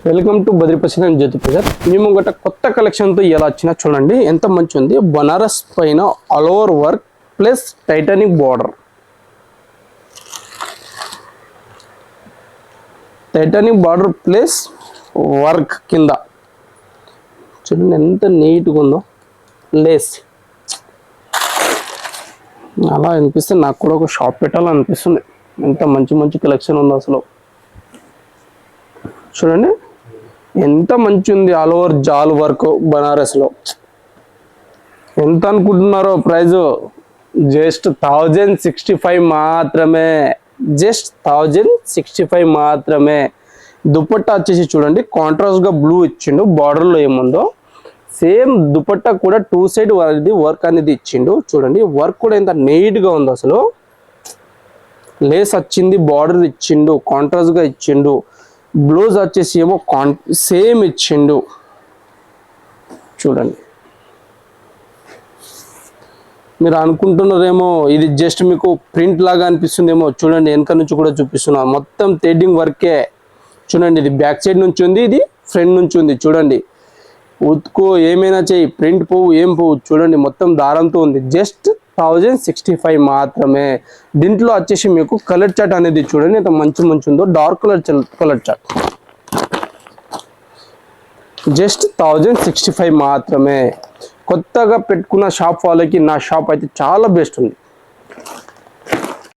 Welcome to బద్రిపసి and జ్యోతి ప్రసాద్. మేము గట్ట కొత్త కలెక్షన్తో ఎలా వచ్చినా చూడండి, ఎంత మంచి ఉంది. బనారస్ పైన all over work plus Titanic border, Titanic border plus work కింద చూడండి ఎంత నీట్గా ఉందో. లేస్ అలా అనిపిస్తే నాకు కూడా ఒక షాప్ పెట్టాలనిపిస్తుంది. ఎంత మంచి మంచి కలెక్షన్ ఉందో అసలు. చూడండి ఎంత మంచి ఉంది. ఆల్ ఓవర్ జాల్ వర్క్ బనారస్లో. ఎంత అనుకుంటున్నారో ప్రైజ్? జస్ట్ 1065 మాత్రమే. జస్ట్ 1065 మాత్రమే. దుపట్టా వచ్చేసి చూడండి కాంట్రాస్ట్గా బ్లూ ఇచ్చిండు. బార్డర్లో ఏముందో సేమ్ దుపట్టా కూడా 2 సైడ్ వర్క్ అనేది ఇచ్చిండు. చూడండి వర్క్ కూడా ఎంత నీట్గా ఉందో అసలు. లేస్ వచ్చింది, బార్డర్ ఇచ్చిండు, కాంట్రాస్ట్గా ఇచ్చిండు. బ్లౌజ్ వచ్చేసి ఏమో సేమ్ ఇచ్చిండు. చూడండి మీరు అనుకుంటున్నారేమో ఇది జస్ట్ మీకు ప్రింట్ లాగా అనిపిస్తుందేమో. చూడండి వెనక నుంచి కూడా చూపిస్తున్నా, మొత్తం థ్రెడ్డింగ్ వర్కే. చూడండి ఇది బ్యాక్ సైడ్ నుంచి ఉంది, ఇది ఫ్రంట్ నుంచి ఉంది. చూడండి ఉతుకు ఏమైనా చేయి, ప్రింట్ పోవు ఏం పోవు. చూడండి మొత్తం దారంతో ఉంది. జస్ట్ 1065 మాత్రమే. దీంట్లో వచ్చేసి మీకు కలర్ చార్ట్ అనేది చూడండి ఎంత మంచి మంచి ఉందో. డార్క్ కలర్ చార్ట్ జస్ట్ 1065 మాత్రమే. కొత్తగా పెట్టుకున్న షాప్ వాళ్ళకి నా షాప్ అయితే చాలా బెస్ట్ ఉంది.